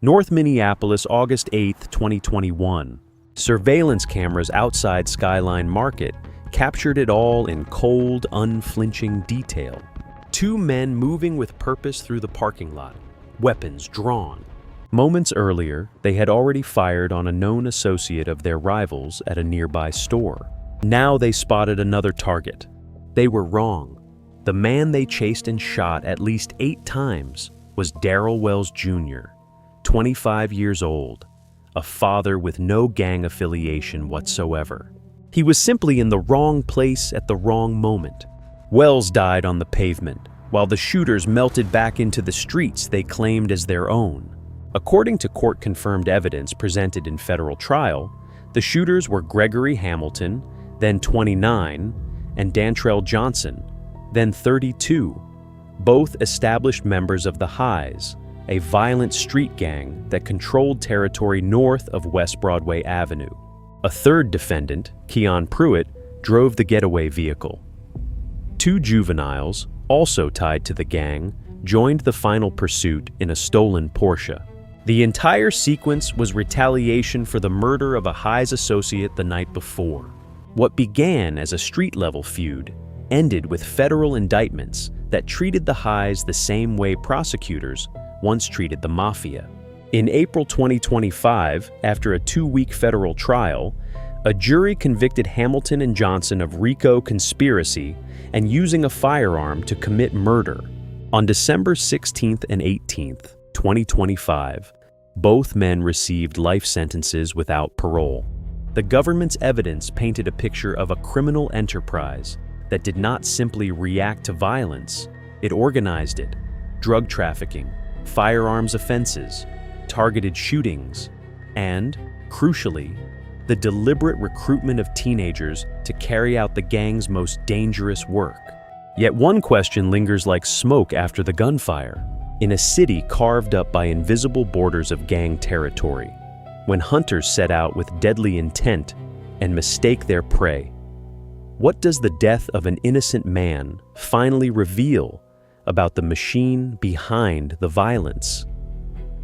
North Minneapolis, August 8, 2021. Surveillance cameras outside Skyline Market captured it all in cold, unflinching detail. Two men moving with purpose through the parking lot, weapons drawn. Moments earlier, they had already fired on a known associate of their rivals at a nearby store. Now they spotted another target. They were wrong. The man they chased and shot at least 8 times was Darryl Wells Jr., 25 years old, a father with no gang affiliation whatsoever. He was simply in the wrong place at the wrong moment. Wells died on the pavement, while the shooters melted back into the streets they claimed as their own. According to court-confirmed evidence presented in federal trial, the shooters were Gregory Hamilton, then 29, and Dantrell Johnson, then 32, both established members of the Highs, a violent street gang that controlled territory north of West Broadway Avenue. A third defendant, Keon Pruitt, drove the getaway vehicle. 2 juveniles, also tied to the gang, joined the final pursuit in a stolen Porsche. The entire sequence was retaliation for the murder of a Highs associate the night before. What began as a street-level feud ended with federal indictments that treated the Highs the same way prosecutors once treated the Mafia. In April 2025, after a 2-week federal trial, a jury convicted Hamilton and Johnson of RICO conspiracy and using a firearm to commit murder. On December 16th and 18th, 2025, both men received life sentences without parole. The government's evidence painted a picture of a criminal enterprise that did not simply react to violence, it organized it. Drug trafficking, firearms offenses, targeted shootings, and, crucially, the deliberate recruitment of teenagers to carry out the gang's most dangerous work. Yet one question lingers like smoke after the gunfire. In a city carved up by invisible borders of gang territory, when hunters set out with deadly intent and mistake their prey, what does the death of an innocent man finally reveal about the machine behind the violence?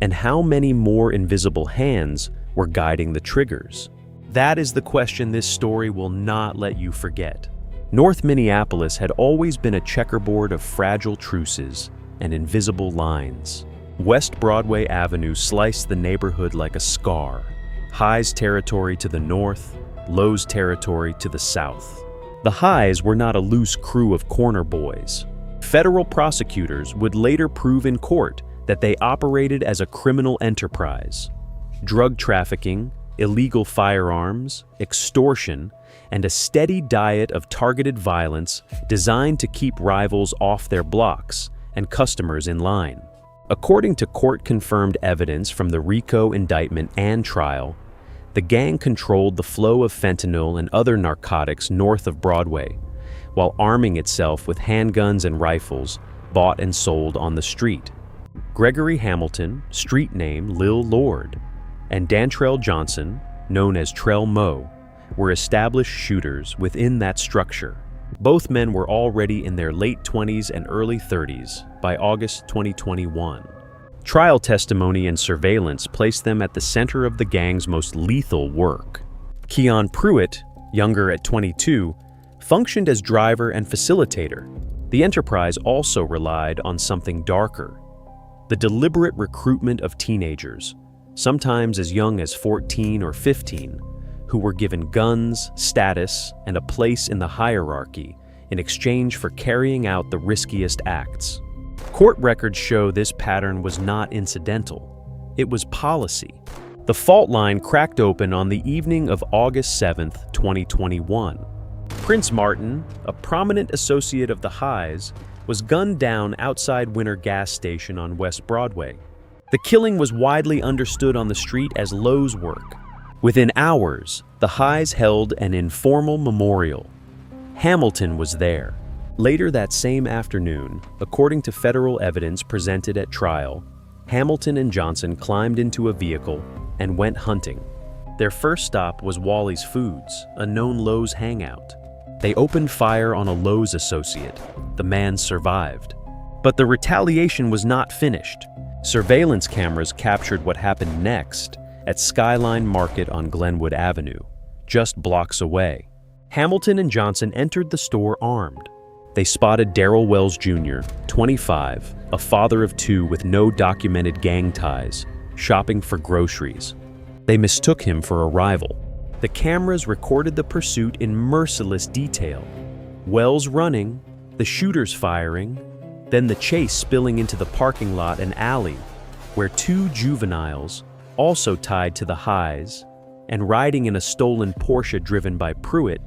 And how many more invisible hands were guiding the triggers? That is the question this story will not let you forget. North Minneapolis had always been a checkerboard of fragile truces and invisible lines. West Broadway Avenue sliced the neighborhood like a scar. Highs territory to the north, Lowe's territory to the south. The Highs were not a loose crew of corner boys. Federal prosecutors would later prove in court that they operated as a criminal enterprise. Drug trafficking, illegal firearms, extortion, and a steady diet of targeted violence designed to keep rivals off their blocks and customers in line. According to court-confirmed evidence from the RICO indictment and trial, the gang controlled the flow of fentanyl and other narcotics north of Broadway, while arming itself with handguns and rifles bought and sold on the street. Gregory Hamilton, street name Lil Lord, and Dantrell Johnson, known as Trell Mo, were established shooters within that structure. Both men were already in their late 20s and early 30s by August 2021. Trial testimony and surveillance placed them at the center of the gang's most lethal work. Keon Pruitt, younger at 22, functioned as driver and facilitator. The enterprise also relied on something darker: the deliberate recruitment of teenagers, sometimes as young as 14 or 15, who were given guns, status, and a place in the hierarchy in exchange for carrying out the riskiest acts. Court records show this pattern was not incidental. It was policy. The fault line cracked open on the evening of August 7, 2021. Prince Martin, a prominent associate of the Highs, was gunned down outside Winter Gas Station on West Broadway. The killing was widely understood on the street as Lowe's work. Within hours, the Highs held an informal memorial. Hamilton was there. Later that same afternoon, according to federal evidence presented at trial, Hamilton and Johnson climbed into a vehicle and went hunting. Their first stop was Wally's Foods, a known Lowe's hangout. They opened fire on a Lowe's associate. The man survived. But the retaliation was not finished. Surveillance cameras captured what happened next at Skyline Market on Glenwood Avenue, just blocks away. Hamilton and Johnson entered the store armed. They spotted Darryl Wells Jr., 25, a father of two with no documented gang ties, shopping for groceries. They mistook him for a rival. The cameras recorded the pursuit in merciless detail. Wells running, the shooters firing, then the chase spilling into the parking lot and alley, where two juveniles, also tied to the highs, and riding in a stolen Porsche driven by Pruitt,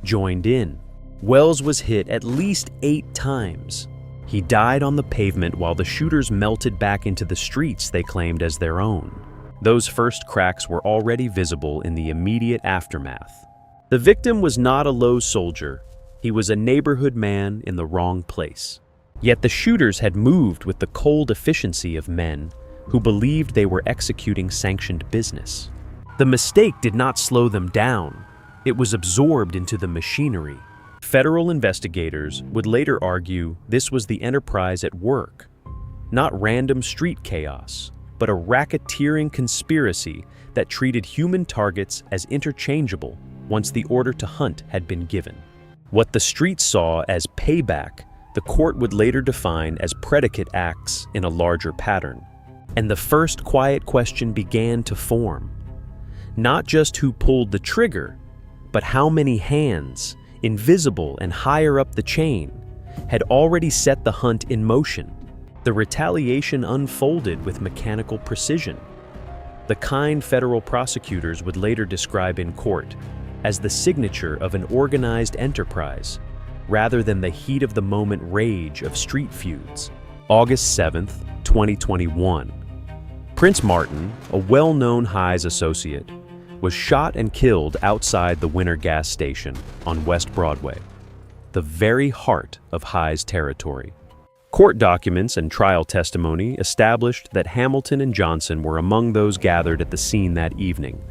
joined in. Wells was hit at least 8 times. He died on the pavement while the shooters melted back into the streets they claimed as their own. Those first cracks were already visible in the immediate aftermath. The victim was not a Lowe's soldier. He was a neighborhood man in the wrong place. Yet the shooters had moved with the cold efficiency of men who believed they were executing sanctioned business. The mistake did not slow them down. It was absorbed into the machinery. Federal investigators would later argue this was the enterprise at work, not random street chaos, but a racketeering conspiracy that treated human targets as interchangeable once the order to hunt had been given. What the streets saw as payback, the court would later define as predicate acts in a larger pattern. And the first quiet question began to form. Not just who pulled the trigger, but how many hands, invisible and higher up the chain, had already set the hunt in motion. The retaliation unfolded with mechanical precision. The kind federal prosecutors would later describe in court as the signature of an organized enterprise, rather than the heat-of-the-moment rage of street feuds. August 7th, 2021. Prince Martin, a well-known Highs associate, was shot and killed outside the Winter gas station on West Broadway, the very heart of Highs territory. Court documents and trial testimony established that Hamilton and Johnson were among those gathered at the scene that evening,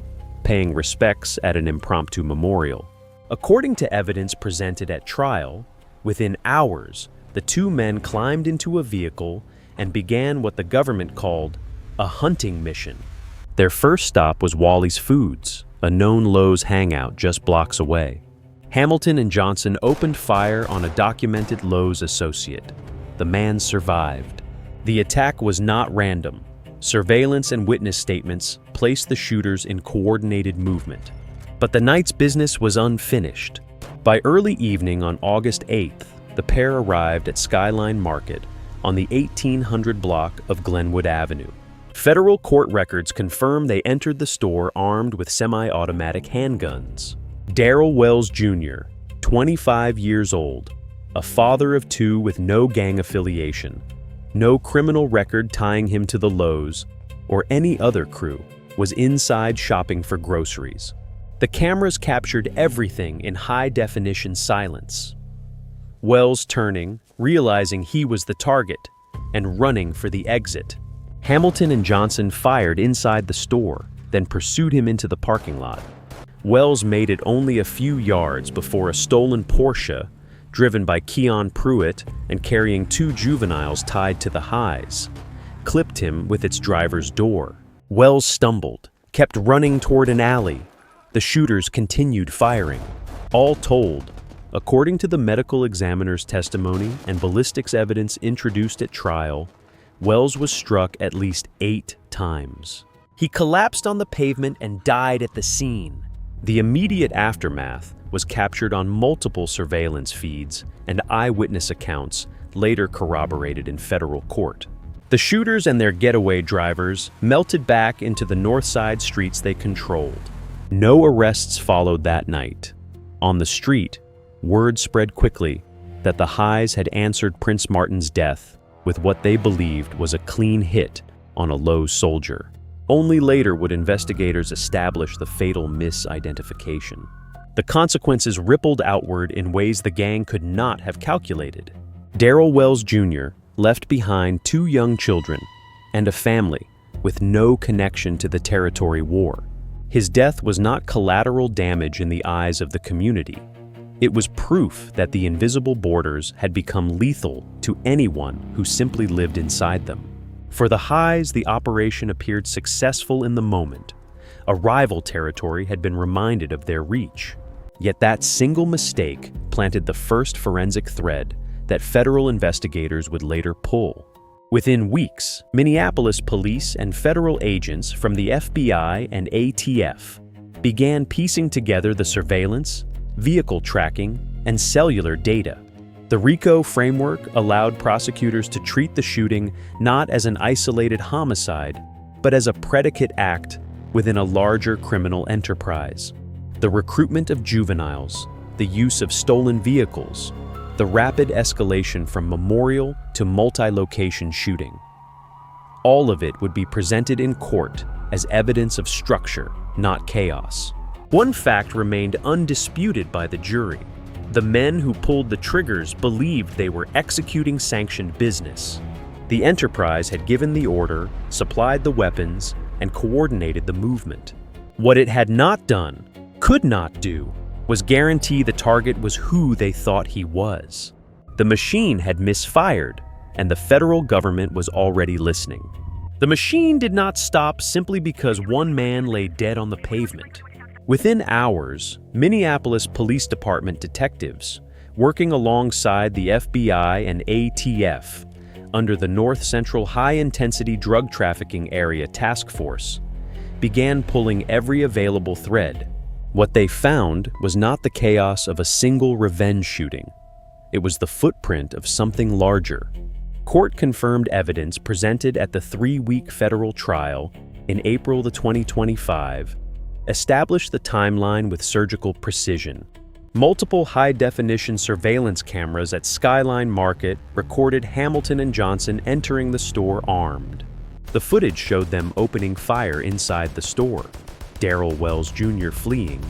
paying respects at an impromptu memorial. According to evidence presented at trial, within hours, the two men climbed into a vehicle and began what the government called a hunting mission. Their first stop was Wally's Foods, a known Lowe's hangout just blocks away. Hamilton and Johnson opened fire on a documented Lowe's associate. The man survived. The attack was not random. Surveillance and witness statements placed the shooters in coordinated movement. But the night's business was unfinished. By early evening on August 8th, the pair arrived at Skyline Market on the 1800 block of Glenwood Avenue. Federal court records confirm they entered the store armed with semi-automatic handguns. Darryl Wells Jr., 25 years old, a father of two with no gang affiliation, no criminal record tying him to the Lowe's or any other crew, was inside shopping for groceries. The cameras captured everything in high-definition silence. Wells turning, realizing he was the target, and running for the exit. Hamilton and Johnson fired inside the store, then pursued him into the parking lot. Wells made it only a few yards before a stolen Porsche, driven by Keon Pruitt and carrying two juveniles tied to the highs, clipped him with its driver's door. Wells stumbled, kept running toward an alley. The shooters continued firing. All told, according to the medical examiner's testimony and ballistics evidence introduced at trial, Wells was struck at least 8 times. He collapsed on the pavement and died at the scene. The immediate aftermath was captured on multiple surveillance feeds and eyewitness accounts later corroborated in federal court. The shooters and their getaway drivers melted back into the north side streets they controlled. No arrests followed that night. On the street, word spread quickly that the Highs had answered Prince Martin's death with what they believed was a clean hit on a Lowe's soldier. Only later would investigators establish the fatal misidentification. The consequences rippled outward in ways the gang could not have calculated. Darryl Wells Jr. left behind 2 young children and a family with no connection to the territory war. His death was not collateral damage in the eyes of the community. It was proof that the invisible borders had become lethal to anyone who simply lived inside them. For the Highs, the operation appeared successful in the moment. A rival territory had been reminded of their reach. Yet that single mistake planted the first forensic thread that federal investigators would later pull. Within weeks, Minneapolis police and federal agents from the FBI and ATF began piecing together the surveillance, vehicle tracking, and cellular data. The RICO framework allowed prosecutors to treat the shooting not as an isolated homicide, but as a predicate act within a larger criminal enterprise. The recruitment of juveniles, the use of stolen vehicles, the rapid escalation from memorial to multi-location shooting. All of it would be presented in court as evidence of structure, not chaos. One fact remained undisputed by the jury. The men who pulled the triggers believed they were executing sanctioned business. The enterprise had given the order, supplied the weapons, and coordinated the movement. What it had not done, could not do, was guarantee the target was who they thought he was. The machine had misfired, and the federal government was already listening. The machine did not stop simply because one man lay dead on the pavement. Within hours, Minneapolis Police Department detectives, working alongside the FBI and ATF, under the North Central High-Intensity Drug Trafficking Area Task Force, began pulling every available thread. What they found was not the chaos of a single revenge shooting. It was the footprint of something larger. Court-confirmed evidence presented at the 3-week federal trial in April 2025 established the timeline with surgical precision. Multiple high-definition surveillance cameras at Skyline Market recorded Hamilton and Johnson entering the store armed. The footage showed them opening fire inside the store, Darryl Wells Jr. fleeing,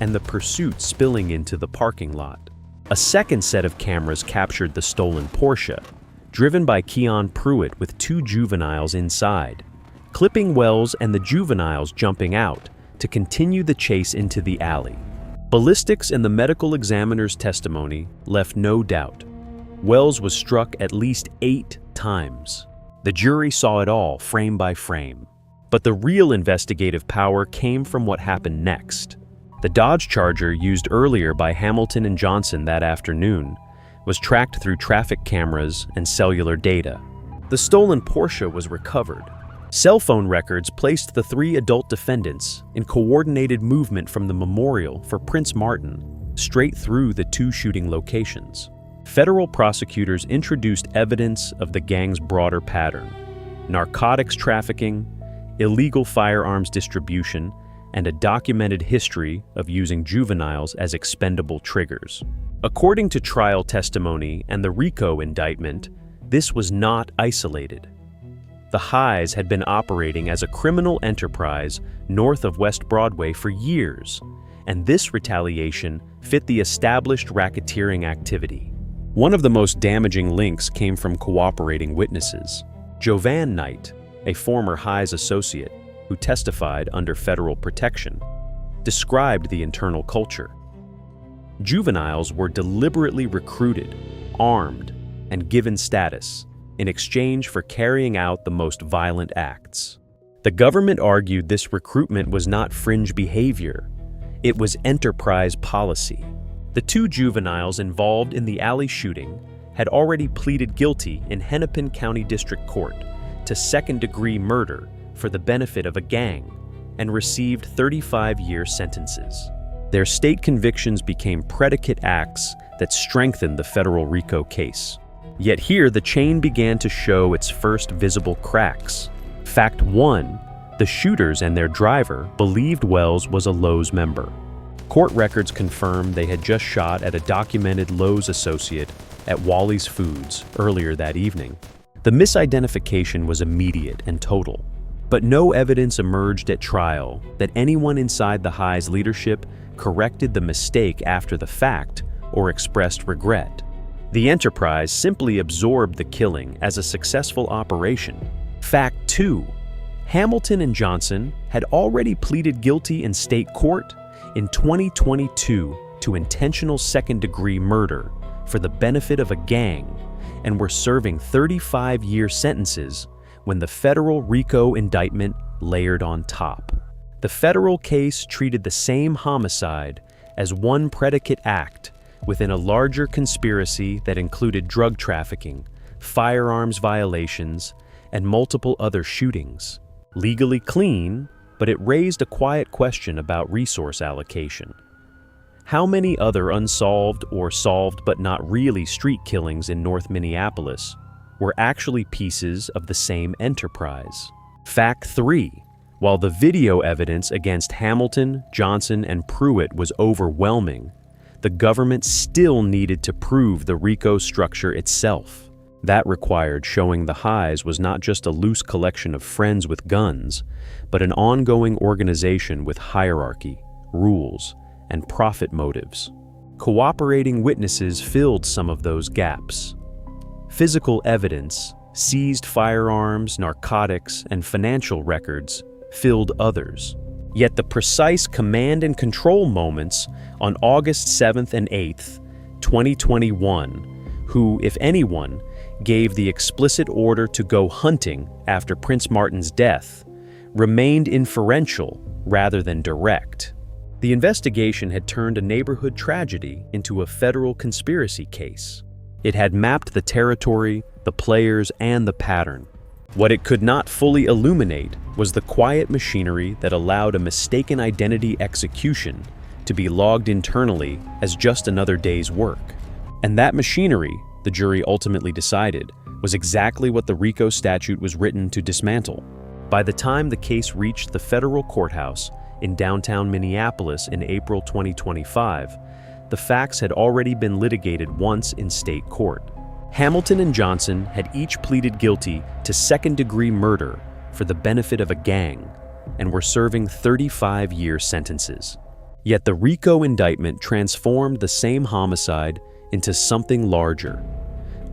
and the pursuit spilling into the parking lot. A second set of cameras captured the stolen Porsche, driven by Keon Pruitt with 2 juveniles inside, clipping Wells and the juveniles jumping out to continue the chase into the alley. Ballistics and the medical examiner's testimony left no doubt. Wells was struck at least 8 times. The jury saw it all, frame by frame. But the real investigative power came from what happened next. The Dodge Charger used earlier by Hamilton and Johnson that afternoon was tracked through traffic cameras and cellular data. The stolen Porsche was recovered. Cell phone records placed the 3 adult defendants in coordinated movement from the memorial for Prince Martin straight through the 2 shooting locations. Federal prosecutors introduced evidence of the gang's broader pattern: narcotics trafficking, illegal firearms distribution, and a documented history of using juveniles as expendable triggers. According to trial testimony and the RICO indictment, this was not isolated. The Highs had been operating as a criminal enterprise north of West Broadway for years, and this retaliation fit the established racketeering activity. One of the most damaging links came from cooperating witnesses. Jovan Knight, a former Highs associate who testified under federal protection, described the internal culture. Juveniles were deliberately recruited, armed, and given status in exchange for carrying out the most violent acts. The government argued this recruitment was not fringe behavior, it was enterprise policy. The 2 juveniles involved in the alley shooting had already pleaded guilty in Hennepin County District Court to second-degree murder for the benefit of a gang and received 35-year sentences. Their state convictions became predicate acts that strengthened the federal RICO case. Yet here, the chain began to show its first visible cracks. Fact 1, the shooters and their driver believed Wells was a Lowe's member. Court records confirmed they had just shot at a documented Lowe's associate at Wally's Foods earlier that evening. The misidentification was immediate and total, but no evidence emerged at trial that anyone inside the Highs leadership corrected the mistake after the fact or expressed regret. The enterprise simply absorbed the killing as a successful operation. Fact 2, Hamilton and Johnson had already pleaded guilty in state court in 2022 to intentional second-degree murder for the benefit of a gang and were serving 35-year sentences when the federal RICO indictment layered on top. The federal case treated the same homicide as one predicate act within a larger conspiracy that included drug trafficking, firearms violations, and multiple other shootings. Legally clean, but it raised a quiet question about resource allocation. How many other unsolved or solved but not really street killings in North Minneapolis were actually pieces of the same enterprise? Fact 3. While the video evidence against Hamilton, Johnson, and Pruitt was overwhelming, the government still needed to prove the RICO structure itself. That required showing the Highs was not just a loose collection of friends with guns, but an ongoing organization with hierarchy, rules, and profit motives. Cooperating witnesses filled some of those gaps. Physical evidence, seized firearms, narcotics, and financial records filled others. Yet the precise command and control moments on August 7th and 8th, 2021, who, if anyone, gave the explicit order to go hunting after Prince Martin's death, remained inferential rather than direct. The investigation had turned a neighborhood tragedy into a federal conspiracy case. It had mapped the territory, the players, and the pattern. What it could not fully illuminate was the quiet machinery that allowed a mistaken identity execution to be logged internally as just another day's work. And that machinery, the jury ultimately decided, was exactly what the RICO statute was written to dismantle. By the time the case reached the federal courthouse in downtown Minneapolis in April 2025, the facts had already been litigated once in state court. Hamilton and Johnson had each pleaded guilty to second-degree murder for the benefit of a gang and were serving 35-year sentences. Yet the RICO indictment transformed the same homicide into something larger,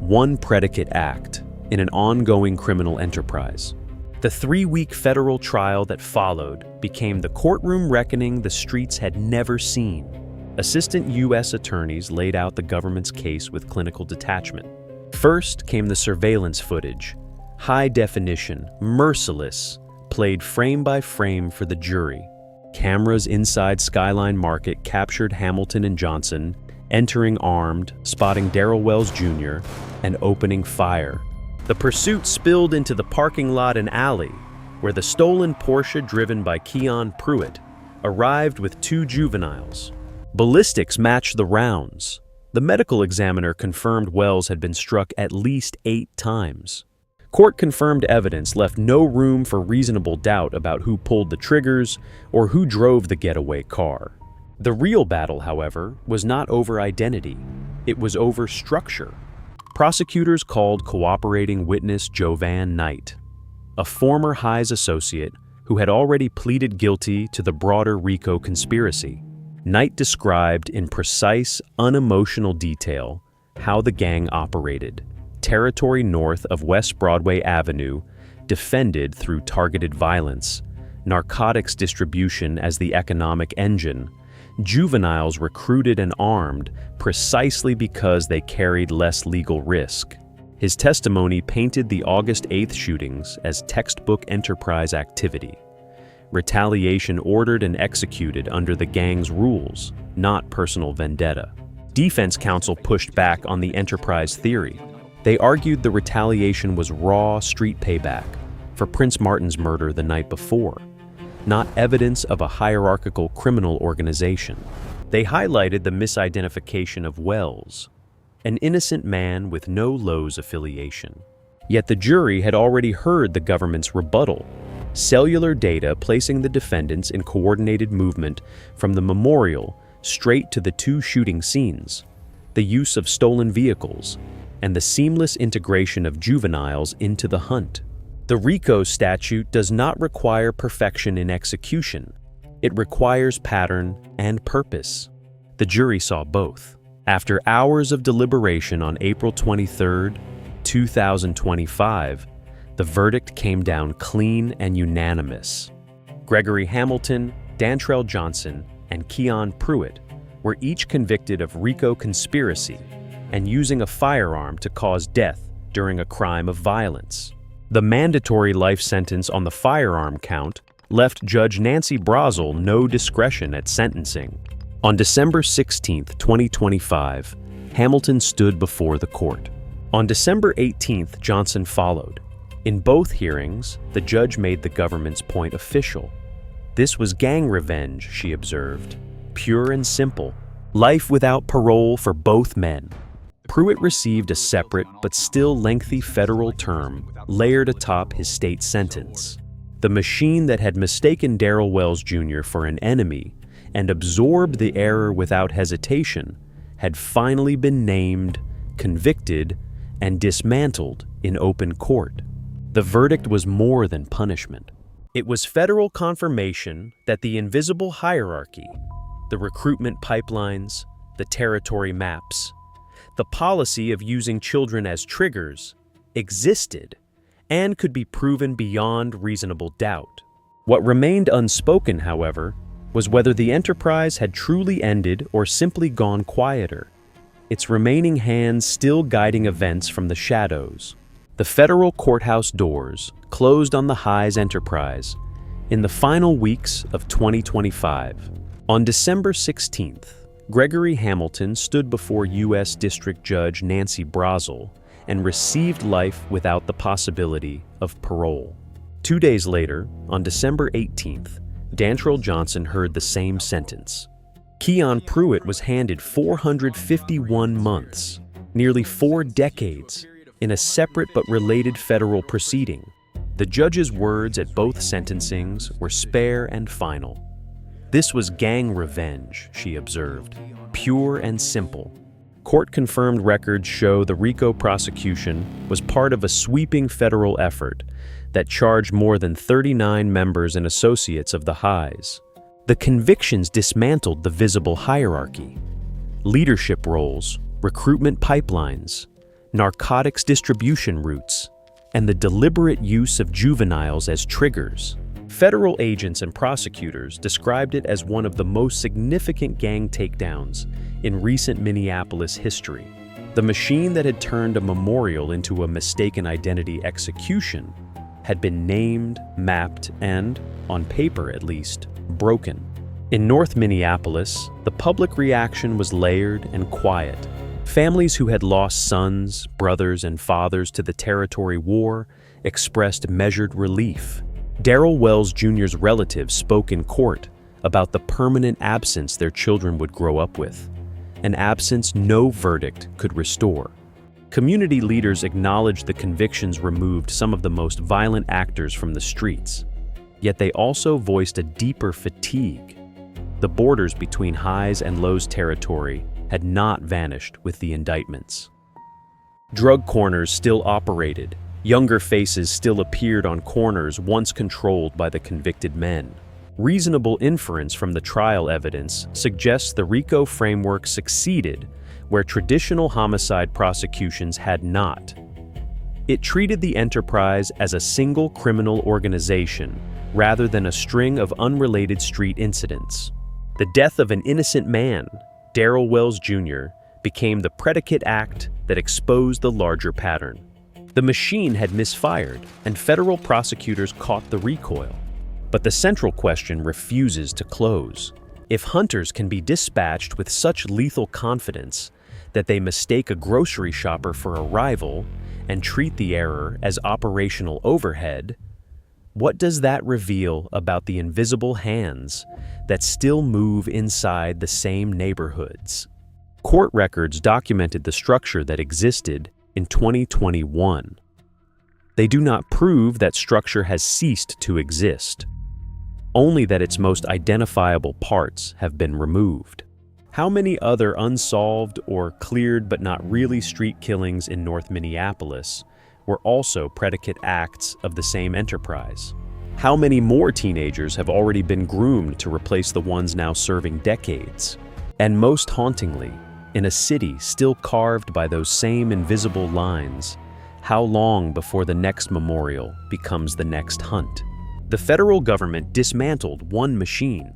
one predicate act in an ongoing criminal enterprise. The 3-week federal trial that followed became the courtroom reckoning the streets had never seen. Assistant U.S. attorneys laid out the government's case with clinical detachment. First came the surveillance footage, high definition, merciless, played frame by frame for the jury. Cameras inside Skyline Market captured Hamilton and Johnson entering armed, spotting Darryl Wells Jr., and opening fire. The pursuit spilled into the parking lot and alley, where the stolen Porsche driven by Keon Pruitt arrived with 2 juveniles. Ballistics matched the rounds. The medical examiner confirmed Wells had been struck at least 8 times. Court-confirmed evidence left no room for reasonable doubt about who pulled the triggers or who drove the getaway car. The real battle, however, was not over identity. It was over structure. Prosecutors called cooperating witness Jovan Knight, a former Highs associate who had already pleaded guilty to the broader RICO conspiracy. Knight described in precise, unemotional detail how the gang operated. Territory north of West Broadway Avenue, defended through targeted violence, narcotics distribution as the economic engine, juveniles recruited and armed precisely because they carried less legal risk. His testimony painted the August 8th shootings as textbook enterprise activity. Retaliation ordered and executed under the gang's rules, not personal vendetta. Defense counsel pushed back on the enterprise theory. They argued the retaliation was raw street payback for Prince Martin's murder the night before, not evidence of a hierarchical criminal organization. They highlighted the misidentification of Wells, an innocent man with no Lowe's affiliation. Yet the jury had already heard the government's rebuttal, cellular data placing the defendants in coordinated movement from the memorial straight to the 2 shooting scenes, the use of stolen vehicles, and the seamless integration of juveniles into the hunt. The RICO statute does not require perfection in execution. It requires pattern and purpose. The jury saw both. After hours of deliberation on April 23, 2025, the verdict came down clean and unanimous. Gregory Hamilton, Dantrell Johnson, and Keon Pruitt were each convicted of RICO conspiracy and using a firearm to cause death during a crime of violence. The mandatory life sentence on the firearm count left Judge Nancy Brazel no discretion at sentencing. On December 16, 2025, Hamilton stood before the court. On December 18th, Johnson followed. In both hearings, the judge made the government's point official. This was gang revenge, she observed. Pure and simple. Life without parole for both men. Pruitt received a separate but still lengthy federal term layered atop his state sentence. The machine that had mistaken Darryl Wells Jr. for an enemy and absorbed the error without hesitation had finally been named, convicted, and dismantled in open court. The verdict was more than punishment. It was federal confirmation that the invisible hierarchy, the recruitment pipelines, the territory maps, the policy of using children as triggers, existed and could be proven beyond reasonable doubt. What remained unspoken, however, was whether the enterprise had truly ended or simply gone quieter, its remaining hands still guiding events from the shadows. The federal courthouse doors closed on the Highs enterprise in the final weeks of 2025. On December 16th, Gregory Hamilton stood before U.S. District Judge Nancy Brazel and received life without the possibility of parole. 2 days later, on December 18th, Darryl Johnson heard the same sentence. Keon Pruitt was handed 451 months, nearly 4 decades, in a separate but related federal proceeding. The judge's words at both sentencings were spare and final. This was gang revenge, she observed, pure and simple. Court-confirmed records show the RICO prosecution was part of a sweeping federal effort that charged more than 39 members and associates of the Highs. The convictions dismantled the visible hierarchy, leadership roles, recruitment pipelines, narcotics distribution routes, and the deliberate use of juveniles as triggers. Federal agents and prosecutors described it as one of the most significant gang takedowns in recent Minneapolis history. The machine that had turned a memorial into a mistaken identity execution had been named, mapped, and, on paper at least, broken. In North Minneapolis, the public reaction was layered and quiet. Families who had lost sons, brothers, and fathers to the territory war expressed measured relief. Darryl Wells Jr.'s relatives spoke in court about the permanent absence their children would grow up with, an absence no verdict could restore. Community leaders acknowledged the convictions removed some of the most violent actors from the streets, yet they also voiced a deeper fatigue. The borders between Highs and Lows territory had not vanished with the indictments. Drug corners still operated. Younger faces still appeared on corners once controlled by the convicted men. Reasonable inference from the trial evidence suggests the RICO framework succeeded where traditional homicide prosecutions had not. It treated the enterprise as a single criminal organization rather than a string of unrelated street incidents. The death of an innocent man, Darryl Wells Jr., became the predicate act that exposed the larger pattern. The machine had misfired, and federal prosecutors caught the recoil. But the central question refuses to close. If hunters can be dispatched with such lethal confidence that they mistake a grocery shopper for a rival and treat the error as operational overhead, what does that reveal about the invisible hands that still move inside the same neighborhoods? Court records documented the structure that existed in 2021. They do not prove that structure has ceased to exist, only that its most identifiable parts have been removed. How many other unsolved or cleared but not really street killings in North Minneapolis were also predicate acts of the same enterprise? How many more teenagers have already been groomed to replace the ones now serving decades? And most hauntingly, in a city still carved by those same invisible lines, how long before the next memorial becomes the next hunt? The federal government dismantled one machine.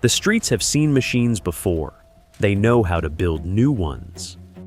The streets have seen machines before. They know how to build new ones.